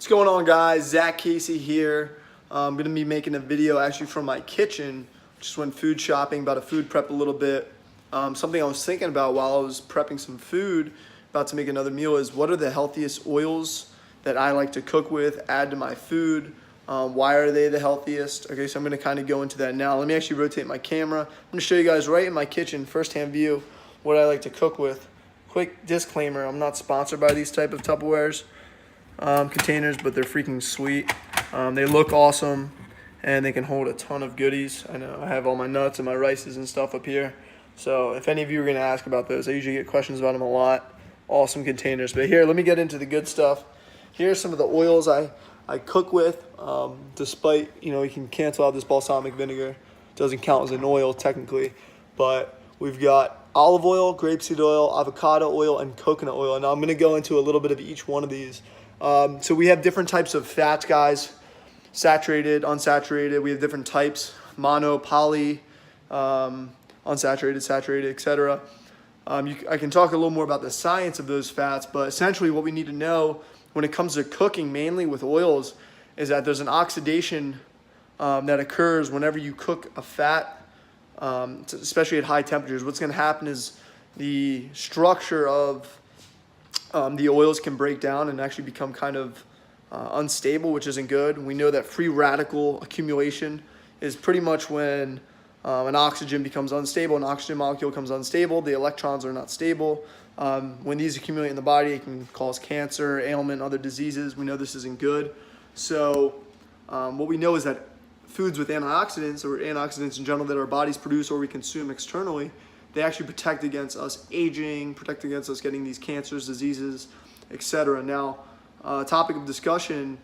What's going on, guys? Zach Casey here. I'm going to be making a video actually from my kitchen. Just went food shopping, about to food prep a little bit. Something I was thinking about while I was prepping some food, about to make another meal, is what are the healthiest oils that I like to cook with, add to my food? Why are they the healthiest? Okay, so I'm going to kind of go into that now. Let me actually rotate my camera. I'm going to show you guys right in my kitchen, first-hand view, what I like to cook with. Quick disclaimer, I'm not sponsored by these type of Tupperwares. Containers, but they're freaking sweet. They look awesome, and they can hold a ton of goodies. I know I have all my nuts and my rices and stuff up here, so if any of you are going to ask about those, I usually get questions about them a lot. Awesome containers. But here, let me get into the good stuff. Here are some of the oils I cook with. Despite, you can cancel out this balsamic vinegar. It doesn't count as an oil technically, but we've got olive oil, grapeseed oil, avocado oil, and coconut oil. Now I'm going to go into a little bit of each one of these. So we have different types of fats, guys. Saturated, unsaturated. We have different types: mono, poly, unsaturated, saturated, etc. I can talk a little more about the science of those fats, but essentially what we need to know when it comes to cooking, mainly with oils, is that there's an oxidation that occurs whenever you cook a fat, especially at high temperatures. What's going to happen is the structure of the oils can break down and actually become kind of unstable, which isn't good. We know that free radical accumulation is pretty much when an oxygen becomes unstable, an oxygen molecule becomes unstable, the electrons are not stable. When these accumulate in the body, it can cause cancer, ailment, other diseases. We know this isn't good. So what we know is that foods with antioxidants, or antioxidants in general that our bodies produce or we consume externally, they actually protect against us aging, protect against us getting these cancers, diseases, etc. Now, topic of discussion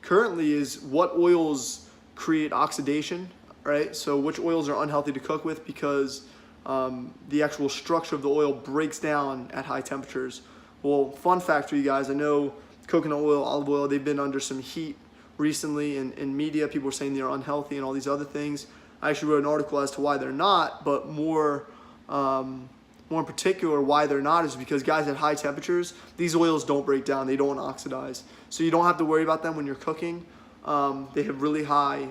currently is what oils create oxidation, right? So which oils are unhealthy to cook with because the actual structure of the oil breaks down at high temperatures. Well, fun fact for you guys, I know coconut oil, olive oil, they've been under some heat recently in media. People are saying they're unhealthy and all these other things. I actually wrote an article as to why they're not, but more in particular, why they're not is because, guys, at high temperatures, these oils don't break down, they don't oxidize. So you don't have to worry about them when you're cooking. They have really high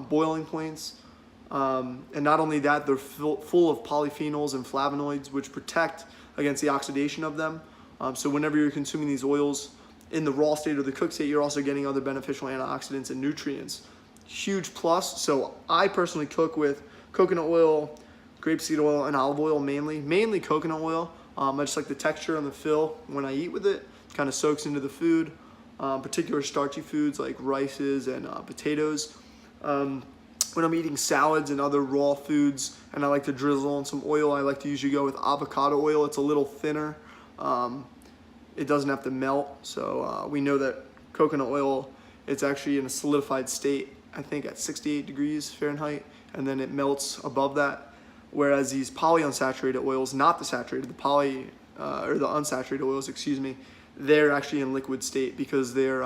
boiling points. And not only that, they're full of polyphenols and flavonoids, which protect against the oxidation of them. So whenever you're consuming these oils in the raw state or the cooked state, you're also getting other beneficial antioxidants and nutrients. Huge plus. So I personally cook with coconut oil, grapeseed oil, and olive oil mainly coconut oil. I just like the texture and the feel when I eat with it. It kind of soaks into the food, particular starchy foods like rices and potatoes. When I'm eating salads and other raw foods and I like to drizzle on some oil, I like to usually go with avocado oil. It's a little thinner. It doesn't have to melt. So we know that coconut oil, it's actually in a solidified state, I think at 68 degrees Fahrenheit, and then it melts above that. Whereas these polyunsaturated oils, not the saturated, the unsaturated oils, they're actually in liquid state because they're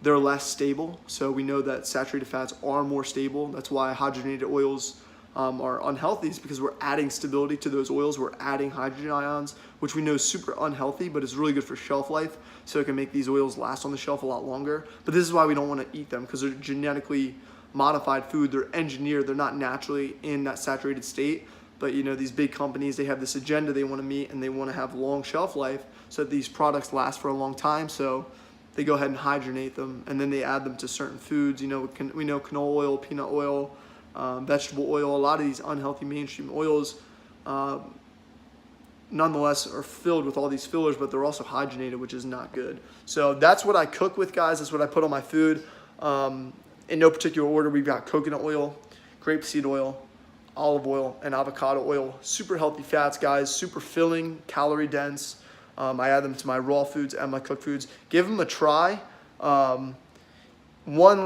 less stable. So we know that saturated fats are more stable. That's why hydrogenated oils are unhealthy, is because we're adding stability to those oils. We're adding hydrogen ions, which we know is super unhealthy, but is really good for shelf life. So it can make these oils last on the shelf a lot longer. But this is why we don't want to eat them, because they're genetically modified food. They're engineered. They're not naturally in that saturated state. But these big companies, they have this agenda they want to meet, and they want to have long shelf life so that these products last for a long time. So they go ahead and hydrogenate them, and then they add them to certain foods. We know canola oil, peanut oil, vegetable oil. A lot of these unhealthy mainstream oils nonetheless are filled with all these fillers, but they're also hydrogenated, which is not good. So that's what I cook with, guys. That's what I put on my food. In no particular order, we've got coconut oil, grapeseed oil, olive oil, and avocado oil. Super healthy fats, guys. Super filling, calorie dense. I add them to my raw foods and my cooked foods. Give them a try. One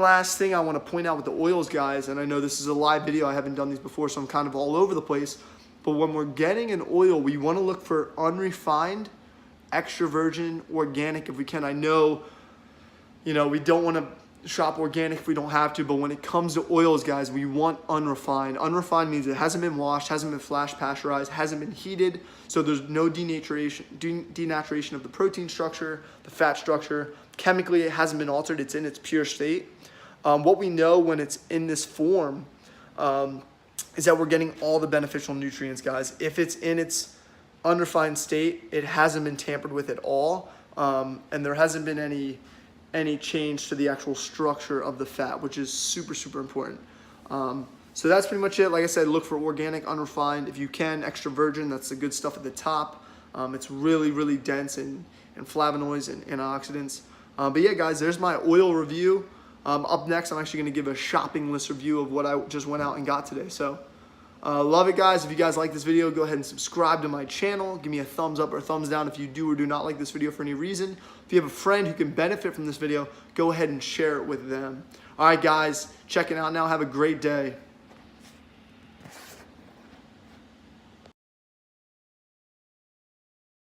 last thing I want to point out with the oils, guys, and I know this is a live video. I haven't done these before, so I'm kind of all over the place. But when we're getting an oil, we want to look for unrefined, extra virgin, organic if we can. I know, we don't want to shop organic if we don't have to, but when it comes to oils, guys, we want unrefined. Unrefined means it hasn't been washed, hasn't been flash pasteurized, hasn't been heated, so there's no denaturation of the protein structure, the fat structure. Chemically, it hasn't been altered, it's in its pure state. What we know when it's in this form is that we're getting all the beneficial nutrients, guys. If it's in its unrefined state, it hasn't been tampered with at all, and there hasn't been any change to the actual structure of the fat, which is super, super important. So that's pretty much it. Like I said, look for organic, unrefined. If you can, extra virgin, that's the good stuff at the top. It's really, really dense in flavonoids and antioxidants. But yeah, guys, there's my oil review. Up next, I'm actually gonna give a shopping list review of what I just went out and got today. So love it, guys. If you guys like this video, go ahead and subscribe to my channel. Give me a thumbs up or a thumbs down if you do or do not like this video for any reason. If you have a friend who can benefit from this video, go ahead and share it with them. All right, guys, checking out now. Have a great day.